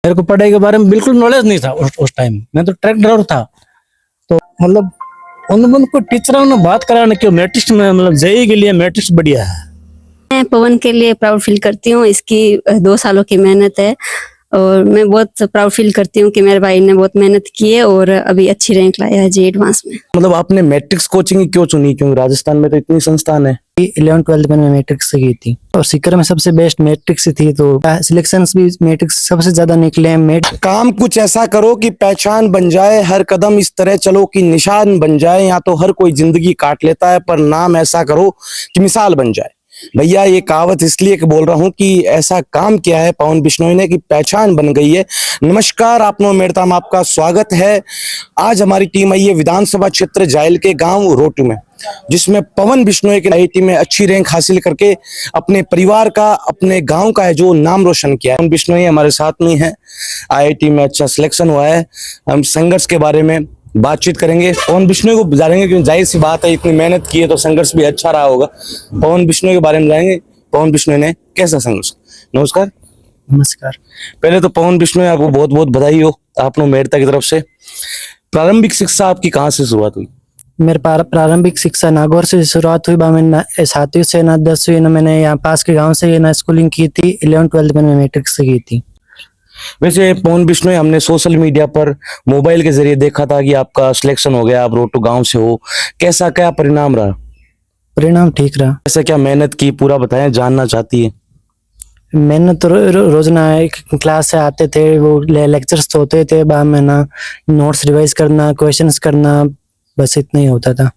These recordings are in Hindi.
मेरे को पढ़ाई के बारे में बिल्कुल नॉलेज नहीं था उस टाइम। मैं तो ट्रक ड्राइवर था। तो मतलब उनको टीचरों ने बात कराने क्यों मेरिट में, मतलब जेईई के लिए मेरिट बढ़िया है। मैं पवन के लिए प्राउड फील करती हूँ। इसकी 2 सालों की मेहनत है और मैं बहुत प्राउड फील करती हूँ कि मेरे भाई ने बहुत मेहनत की है और अभी अच्छी रैंक लाया है जेईई एडवांस में। मतलब आपने मैट्रिक्स कोचिंग क्यों चुनी, क्योंकि राजस्थान में तो इतनी संस्थान है। 11th-12th में मैट्रिक्स से की थी और सीकर में सबसे बेस्ट मैट्रिक्स थी, तो सिलेक्शंस भी मैट्रिक्स सबसे ज्यादा निकले हैं। काम कुछ ऐसा करो कि पहचान बन जाए, हर कदम इस तरह चलो कि निशान बन जाए। या तो हर कोई जिंदगी काट लेता है, पर नाम ऐसा करो कि मिसाल बन जाए। भैया ये कहावत इसलिए बोल रहा हूँ कि ऐसा काम किया है पवन बिश्नोई ने कि पहचान बन गई है। नमस्कार, आपनो मेड़ता में आपका स्वागत है। आज हमारी टीम आई है विधानसभा क्षेत्र जायल के गांव रोटू में, जिसमें पवन बिश्नोई की आईआईटी में अच्छी रैंक हासिल करके अपने परिवार का, अपने गांव का है जो नाम रोशन किया है। पवन बिश्नोई हमारे साथ में है, आईआईटी में अच्छा सिलेक्शन हुआ है। हम संघर्ष के बारे में बातचीत करेंगे, पवन बिश्नोई को जानेंगे, क्योंकि जाहिर सी बात है इतनी मेहनत की है तो संघर्ष भी अच्छा रहा होगा। पवन बिश्नोई के बारे में जानेंगे, पवन बिश्नोई ने कैसा संघर्ष। नमस्कार। नमस्कार। पहले तो पवन बिश्नोई आपको बहुत बहुत बधाई हो आपनो मेड़ता की तरफ से। प्रारंभिक शिक्षा आपकी कहाँ से शुरुआत हुई? मेरे प्रारंभिक शिक्षा नागौर से शुरुआत हुई। मैंने 7वीं से ना 10वीं ना मैंने यहाँ पास के गांव से ना स्कूलिंग की थी। 11th-12th मैंने मैट्रिक्स से की थी। वैसे पवन बिश्नोई, हमने सोशल मीडिया पर मोबाइल के जरिए देखा था कि आपका सिलेक्शन हो गया, आप रोटू गांव से हो। कैसा क्या परिणाम रहा? परिणाम ठीक रहा। ऐसे क्या मेहनत की, पूरा बताएं, जानना चाहती है। मैंने तो रोजना एक क्लास से आते थे, वो लेक्चर्स तो होते थे, बाद में ना नोट्स रिवाइज करना, क्वेश्चंस करना, बस इतना ही होता था।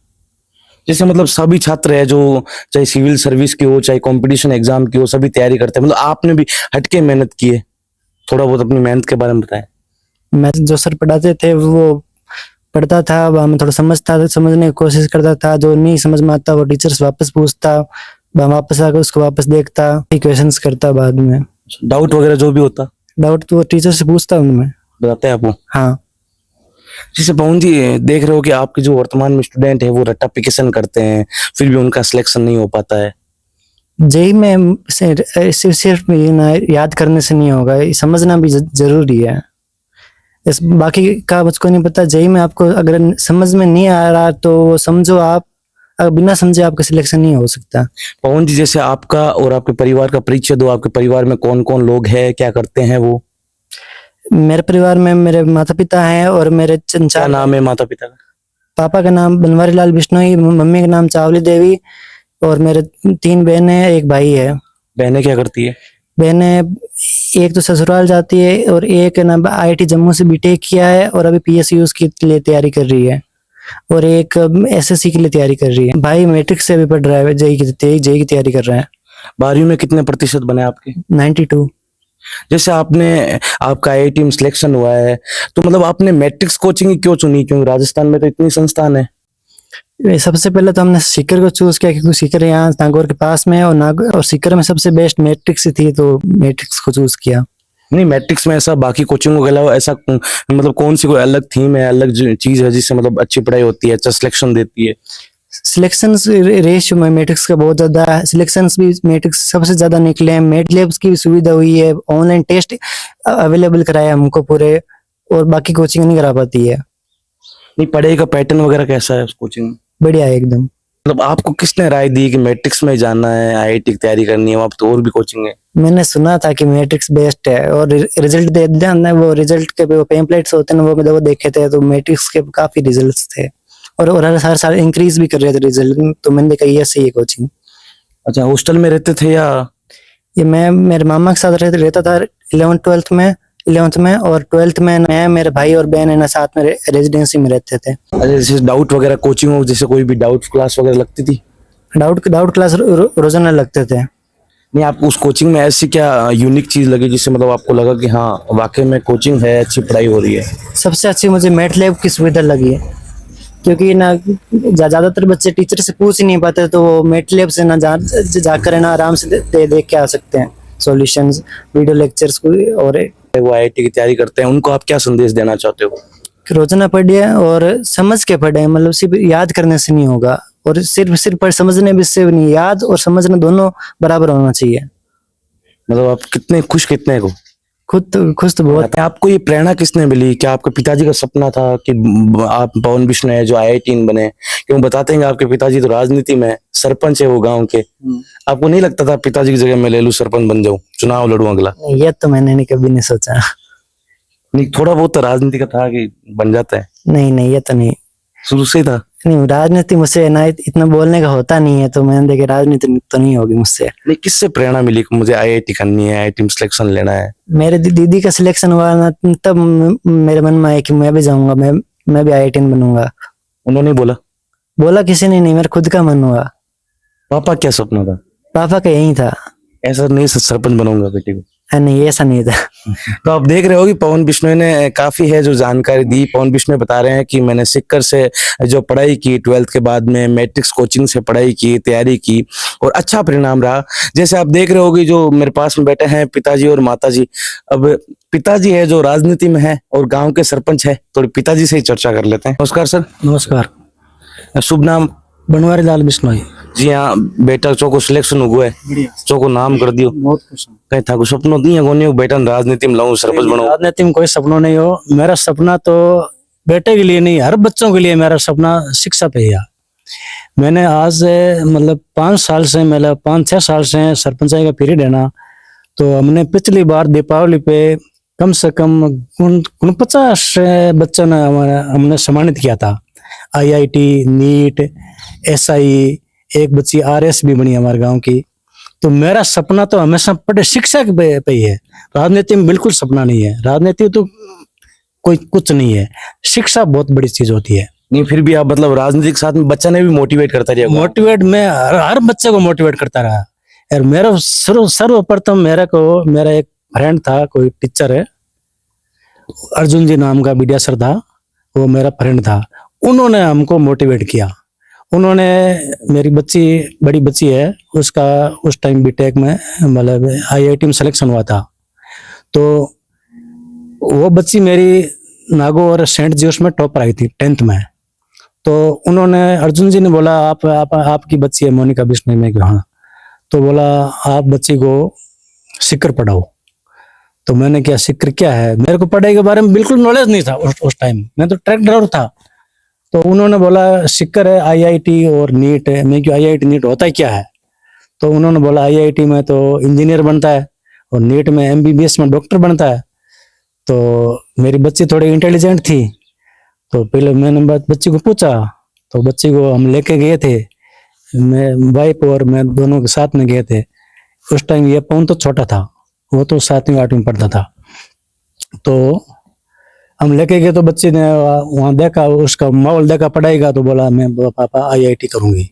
जैसे मतलब सभी छात्र है जो चाहे सिविल सर्विस की हो चाहे कंपटीशन एग्जाम की हो, सभी तैयारी करते हैं, मतलब आपने भी हटके मेहनत की है। थोड़ा बहुत अपनी मेहनत के बारे में बताएं। मैं जो सर पढ़ाते थे वो पढ़ता था, वहाँ मैं थोड़ा समझने की कोशिश करता था। जो नहीं समझ में आता वो टीचर्स वापस पूछता, वापस आकर उसको वापस देखता, क्वेश्चंस करता। बाद में डाउट वगैरह जो भी होता, डाउट तो वो टीचर से पूछता हूँ मैं। बताते हैं आपको। हाँ। जैसे पवन जी, देख रहे हो कि आपके जो वर्तमान में स्टूडेंट है वो रट्टाफिकेशन करते हैं, फिर भी उनका सिलेक्शन नहीं हो पाता है। जेईई में सिर्फ ना याद करने से नहीं होगा, समझना भी जरूरी है। इस बाकी का मुझको नहीं पता। जेईई में आपको अगर समझ में नहीं आ रहा तो समझो आप, अगर बिना समझे आपका सिलेक्शन नहीं हो सकता। पवन जी, जैसे आपका और आपके परिवार का परिचय दो। आपके परिवार में कौन कौन लोग हैं, क्या करते हैं वो? मेरे परिवार में मेरे माता पिता हैं और मेरे क्या चार। नाम है माता पिता का? पापा का नाम बनवारी लाल बिश्नोई, मम्मी का नाम चावली देवी, और मेरे 3 बहनें हैं, 1 भाई है। बहनें क्या करती है? बहनें एक तो ससुराल जाती है और एक ना आईआईटी जम्मू से बीटेक किया है और अभी पीएसयू के लिए तैयारी कर रही है, और एक एसएससी के लिए तैयारी कर रही है। भाई मैट्रिक से भी पढ़ रहा है, जेईई की तैयारी कर रहा है। 12वीं में कितने प्रतिशत बने आपके? 92। जैसे आपका आईआईटी में सिलेक्शन हुआ है, तो मतलब आपने मैट्रिक्स कोचिंग क्यों चुनी, क्योंकि राजस्थान में तो इतनी संस्थान है। सबसे पहले तो हमने सीकर को चूज किया क्योंकि सीकर यहाँ नागौर के पास में है, और सीकर में सबसे बेस्ट मैट्रिक्स थी, तो मैट्रिक्स को चूज किया। नहीं, मैट्रिक्स में ऐसा बाकी कोचिंगों के अलावा ऐसा मतलब कौन सी कोई अलग थीम है, अलग चीज है जिससे मतलब अच्छी पढ़ाई होती है, अच्छा सिलेक्शन देती है? सिलेक्शन रेशियो में मैट्रिक्स का बहुत ज्यादा है। सिलेक्शन भी मैट्रिक्स सबसे ज्यादा निकले हैं। मेड लैब्स की भी सुविधा हुई है, ऑनलाइन टेस्ट अवेलेबल कराया हमको पूरे, और बाकी कोचिंग नहीं करा पाती है। नहीं, पढ़ाई का पैटर्न वगैरह कैसा है उस कोचिंग में? बढ़िया है एकदम। मतलब आपको किसने राय दी कि मैट्रिक्स में जाना है, आईआईटी की तैयारी करनी है, वहां तो और भी कोचिंग है? मैंने सुना था कि मैट्रिक्स बेस्ट है, और रिजल्ट दे दिया, वो रिजल्ट के वो पेम्पलेट्स होते हैं वो देखे थे, तो मैट्रिक्स के काफी रिजल्ट्स थे, और हर साल इंक्रीज भी कर रहे थे रिजल्ट, तो मैंने देखा ये सही है कोचिंग। अच्छा, हॉस्टल में रहते थे या? ये मैं मेरे मामा के साथ रहता था 11th में, और 12th में मैं, मेरे भाई और बहन है ना साथ में रेजिडेंसी में रहते थे। अच्छा, जैसे डाउट वगैरह कोचिंग हो, जैसे कोई भी डाउट क्लास वगैरह लगती थी? डाउट क्लास रोजाना लगते थे। नहीं, आपको उस कोचिंग में ऐसी क्या यूनिक चीज लगी जिससे मतलब आपको लगा कि हाँ वाकई में कोचिंग है, अच्छी पढ़ाई हो रही है? सबसे अच्छी मुझे मैट लैब की सुविधा लगी है, क्योंकि ना ज्यादातर बच्चे टीचर से पूछ ही नहीं पाते, तो वो मैट लैब से ना जाकर है ना आराम से देख के आ सकते हैं सॉल्यूशंस, वीडियो लेक्चर्स को। और वो आईआईटी की तैयारी करते हैं, उनको आप क्या संदेश देना चाहते हो? रोजाना पढ़िए और समझ के पढ़े, मतलब सिर्फ याद करने से नहीं होगा, और सिर्फ पर समझने भी से नहीं, याद और समझना दोनों बराबर होना चाहिए। मतलब आप कितने खुश, कितने को? खुश तो बहुत। आपको ये प्रेरणा किसने मिली? क्या आपके पिताजी का सपना था कि आप पवन बिश्नोई है जो IIT बने? क्यों बताते हैं कि आपके पिताजी तो राजनीति में है, सरपंच है वो गांव के। आपको नहीं लगता था पिताजी की जगह मैं ले लूं, सरपंच बन जाऊं, चुनाव लड़ूं अगला? ये तो मैंने नहीं कभी नहीं सोचा। नहीं, थोड़ा बहुत तो राजनीति का था कि बन जाता है, नहीं ये तो नहीं। शुरू से ही था? नहीं, राजनीति मुझसे ना इतना बोलने का होता नहीं है, तो मैंने देखा राजनीति तो नहीं होगी मुझसे। नहीं, किससे प्रेरणा मिली कि मुझे IIT करनी है, IIT में सिलेक्शन लेना है? मेरे दीदी का सिलेक्शन हुआ ना, तब मेरे मन में आया कि मैं भी जाऊंगा, मैं भी IIT बनूंगा। उन्होंने बोला किसी ने नहीं, मेरा खुद का मन हुआ। पापा क्या सपना था? पापा का यही था। ऐसा नहीं सरपंच बनूंगा बेटे को? नहीं, ऐसा नहीं था। तो आप देख रहे हो कि पवन बिश्नोई ने काफी है जो जानकारी दी। पवन बिश्नोई बता रहे हैं कि मैंने सिक्कर से जो पढ़ाई की, 12th के बाद में मैट्रिक्स कोचिंग से पढ़ाई की, तैयारी की और अच्छा परिणाम रहा। जैसे आप देख रहे होगे जो मेरे पास में बैठे हैं पिताजी और माताजी। अब पिताजी है जो राजनीति में है और गांव के सरपंच है, तो पिताजी से ही चर्चा कर लेते हैं। नमस्कार सर। नमस्कार। शुभ नाम? बनवारी लाल बिश्नोई। जी हाँ, बेटा चो सिलेक्शन हुआ है, चो को नाम कर दियो। बहुत खुश हूँ। कहीं था कुछ सपनों नहीं है कोनी बेटा राजनीति में लाऊं, सरपंच बनाऊं? राजनीति में कोई सपना नहीं हो। मेरा सपना तो बेटे के लिए नहीं, हर बच्चों के लिए मेरा सपना शिक्षा पे है। मैंने आज मतलब 5-6 साल से सरपंचाई का पीरियड है ना, तो हमने पिछली बार दीपावली पे कम से कम 49 बच्चों ने हमने सम्मानित किया था। IIT, नीट, SI, एक बच्ची RS भी बनी हमारे गांव की। तो मेरा सपना तो हमेशा पढ़े शिक्षा पे ही है। राजनीति में बिल्कुल सपना नहीं है। राजनीति तो कोई कुछ नहीं है, शिक्षा बहुत बड़ी चीज होती है। नहीं, फिर भी आप मतलब राजनीति के साथ में बच्चा ने भी मोटिवेट करता रहा? मोटिवेट मैं हर बच्चे को मोटिवेट करता रहा। और मेरा सर्वप्रथम मेरा एक फ्रेंड था, कोई टीचर है, अर्जुन जी नाम का विद्यासर था, वो मेरा फ्रेंड था। उन्होंने हमको मोटिवेट किया। उन्होंने मेरी बड़ी बच्ची है, उसका उस टाइम बीटेक में मतलब IIT में सिलेक्शन हुआ था। तो वो बच्ची मेरी नागौर सेंट जोस में टॉपर आई थी 10th में। तो उन्होंने अर्जुन जी ने बोला आपकी बच्ची है मोनिका बिश्नोई में? हाँ। तो बोला आप बच्ची को सिक्कर पढ़ाओ। तो मैंने क्या सिक्कर क्या है, मेरे को पढ़ाई के बारे में बिल्कुल नॉलेज नहीं था उस टाइम, मैं तो ट्रक ड्राइवर था। तो उन्होंने बोला सिक्कर है, IIT और नीट है। मैं क्यों IIT नीट होता है क्या है? तो उन्होंने बोला IIT में तो इंजीनियर बनता है और नीट में MBBS में डॉक्टर बनता है। तो मेरी बच्ची थोड़ी इंटेलिजेंट थी, तो पहले मैंने बच्ची को पूछा, तो बच्ची को हम लेके गए थे, मैं वाइफ और मैं दोनों के साथ में गए थे। उस टाइम ये पवन तो छोटा था, वो तो 7वीं 8वीं पढ़ता था। तो हम लेके गए, तो बच्चे ने वहाँ देखा, उसका माहौल देखा पढ़ाई का, तो बोला मैं पापा IIT करूंगी।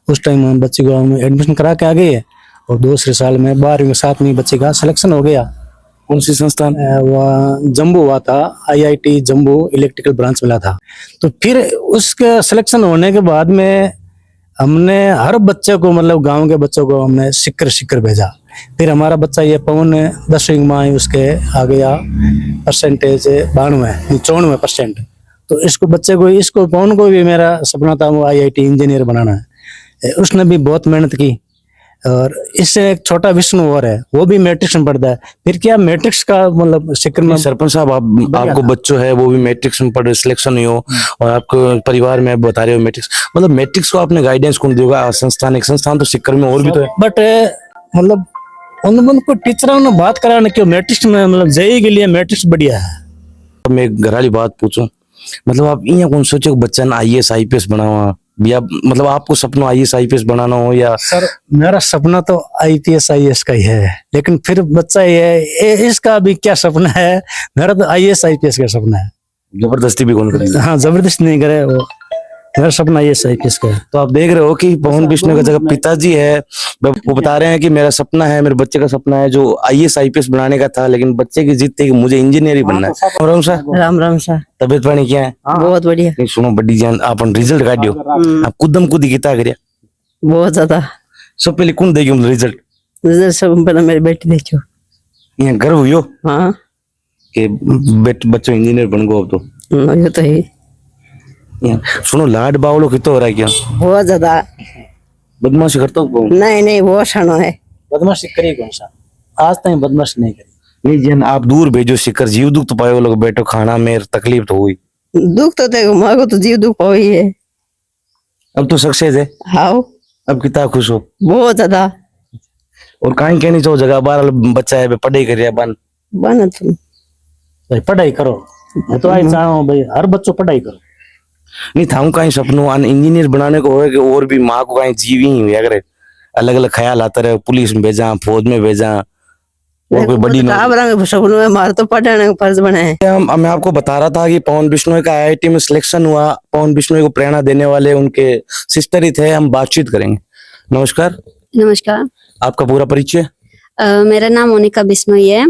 उस टाइम हम बच्चे को हम एडमिशन करा के आ गए और दूसरे साल में 12वीं 7वीं बच्चे का सिलेक्शन हो गया। कौन सी संस्थान? वह जम्बू हुआ था, IIT जम्बू इलेक्ट्रिकल ब्रांच मिला था। तो फिर उसके सिलेक्शन होने के बाद में हमने हर बच्चे को मतलब गांव के बच्चों को हमने सिक्कर भेजा। फिर हमारा बच्चा ये पवन 10वीं में उसके आ गया परसेंटेज 94% तो इसको पवन को भी मेरा सपना था वो IIT इंजीनियर बनाना है। उसने भी बहुत मेहनत की। और इससे एक छोटा विष्णु और है, वो भी मैट्रिक्स में पढ़ता है। फिर क्या मैट्रिक्स का मतलब सिक्कर में सरपंच साहब आपको बच्चों है वो भी मैट्रिक्स में पढ़े सिलेक्शन नहीं हो और आपको परिवार में बता रहे हो मैट्रिक्स, मतलब मैट्रिक्स को आपने गाइडेंस कौन देगा? संस्थान, एक संस्थान तो सिक्कर में और भी तो है। बट मतलब उनको टीचरों ने बात कराने क्यों मैट्रिक्स में मतलब JEE के लिए मैट्रिक्स बढ़िया है। मैं एक घराली बात पूछूं, मतलब आप यहाँ कौन सोचे कि बच्चा ना IAS IPS बनावा, या मतलब आपको सपना IAS IPS बनाना हो? या सर मेरा सपना तो IPS IAS का ही है, लेकिन फिर बच्चा ये इसका भी क्या सपना है, मेरा तो IAS IPS का सपना है। जबरदस्ती भी कौन करेगा? हाँ, जबरदस्ती नहीं करे, वो मेरा सपना IAS IPS का है। तो आप देख रहे हो कि पवन बिश्नोई का जगह पिताजी है, वो बता रहे हैं कि मेरा सपना है, मेरे बच्चे का सपना है जो IAS IPS बनाने का था, लेकिन बच्चे की जिद थी कि मुझे इंजीनियर ही बनना है। राम सर, राम राम सा। तबियत पानी क्या है? बहुत बढ़िया। नहीं सुनो बड़ी जान अपन रिजल्ट काटियो, आप कुदम कुदी किता करिया? बहुत ज्यादा। सब पहले कौन देगी रिजल्ट? रिजल्ट सब पहले मेरी बेटी देखो। यहाँ गर्व हुई हाँ कि बच्चों इंजीनियर बन गो। अब तो ये तो है। सुनो लाड बावलो कितो हो रहा है क्या? बहुत ज्यादा। बदमाशी करता हूँ? नहीं बहुत शानो है। बदमाशी करी कौन सा, आज तक बदमाशी नहीं करी। नहीं जन आप दूर भेजो शिखर जीव दुख तो पायो लोग बैठो खाना मेरे तकलीफ तो हुई। दुख तो देखो माँ को तो जीव दुख पाई है। अब तो सक्सेस है, हाउ अब कितना खुश हो। बहुत ज्यादा और कहीं कहनी चाहो जगह बार बच्चा है पढ़ाई करिए बन बन तुम भाई पढ़ाई करो, मैं तो आई चाहूँ भाई हर बच्चों पढ़ाई करो। नहीं था कहीं सपनों अन इंजीनियर बनाने को होए कि और भी माँ को कहीं जीव ही हुआ करे, अलग अलग ख्याल आता रहे, पुलिस में भेजा फौज में भेजा और कोई बड़ी कहा बरांगे सपनों में हमारा तो पढ़ने का फर्ज बना है। मैं आपको बता रहा था कि पवन बिश्नोई का आईआईटी में सिलेक्शन हुआ, पवन बिश्नोई को प्रेरणा देने वाले उनके सिस्टर ही थे, हम बातचीत करेंगे। नमस्कार, नमस्कार। आपका पूरा परिचय। मेरा नाम मोनिका बिश्नोई है।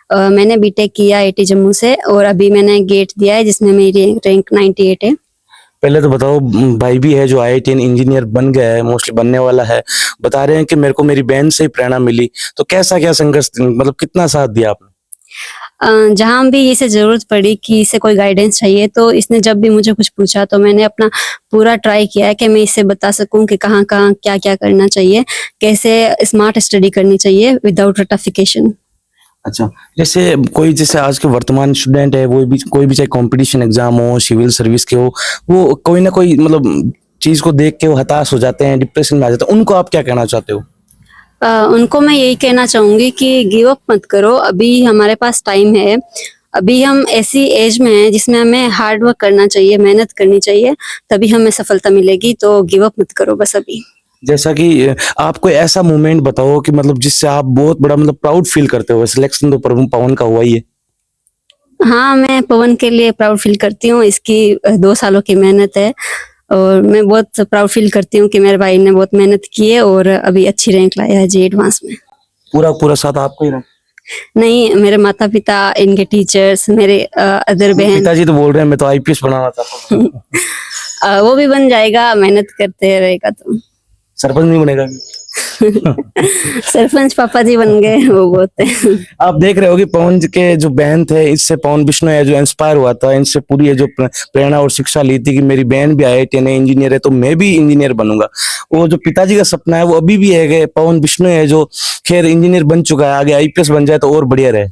मैंने बीटेक किया आईटी जम्मू से और अभी मैंने गेट दिया है जिसमें मेरी रैंक 98 है। पहले तो बताओ, भाई भी है जो आईआईटी इंजीनियर बन गया है, मोस्टली बनने वाला है, बता रहे हैं कि मेरे को मेरी बहन से ही प्रेरणा मिली, तो कैसा क्या संघर्ष मतलब कितना साथ दिया आपने? जहां भी इसे जरूरत पड़ी कि इसे कोई गाइडेंस चाहिए तो इसने जब भी मुझे कुछ पूछा तो मैंने अपना पूरा ट्राई किया है कि मैं इसे बता सकूं कि कहाँ कहाँ क्या क्या करना चाहिए, कैसे स्मार्ट स्टडी करनी चाहिए विदाउट रटिफिकेशन। अच्छा, जैसे कोई जैसे आज के वर्तमान स्टूडेंट है, वो भी कोई भी चाहे कंपटीशन एग्जाम हो, सिविल सर्विस के हो, वो कोई ना कोई मतलब चीज को देख के वो हताश हो जाते हैं, डिप्रेशन में आ जाते हैं, उनको आप क्या कहना चाहते हो? उनको मैं यही कहना चाहूंगी कि गिव अप मत करो, अभी हमारे पास टाइम है। अभी हम ऐसी एज में हैं जिसमें हमें हार्ड वर्क करना चाहिए, मेहनत करनी चाहिए, तभी हमें सफलता मिलेगी। तो गिव अप मत करो बस अभी। जैसा कि आप कोई ऐसा मोमेंट बताओ कि मतलब जिससे आप बहुत बड़ा मतलब प्राउड फील करते हो। सिलेक्शन तो पवन का हुआ ही है। हाँ, मैं पवन के लिए प्राउड फील करती हूँ, इसकी 2 सालों की मेहनत है और मैं बहुत प्राउड फील करती हूँ कि मेरे भाई ने बहुत मेहनत की है और अभी अच्छी रैंक लाया है जी एडवांस में। पूरा साथ आपको ही रहा? नहीं, मेरे माता पिता, इनके टीचर्स, मेरे अदर बहन। पिताजी तो बोल रहे हैं मैं तो आईपीएस बनाना चाहता हूँ। वो भी बन जाएगा, मेहनत करते रहेगा तो। सरपंच नहीं बनेगा? सरपंच पापा जी बन गए, वो बोलते हैं। आप देख रहे हो कि पवन के जो बहन थे, इससे पवन बिश्नोई जो इंस्पायर हुआ था, इनसे पूरी ये जो प्रेरणा और शिक्षा ली थी कि मेरी बहन भी आईआईटी में इंजीनियर है तो मैं भी इंजीनियर बनूंगा। वो जो पिताजी का सपना है वो अभी भी है कि पवन बिश्नोई है जो खैर इंजीनियर बन चुका है, आगे आईपीएस बन जाए तो और बढ़िया रहे।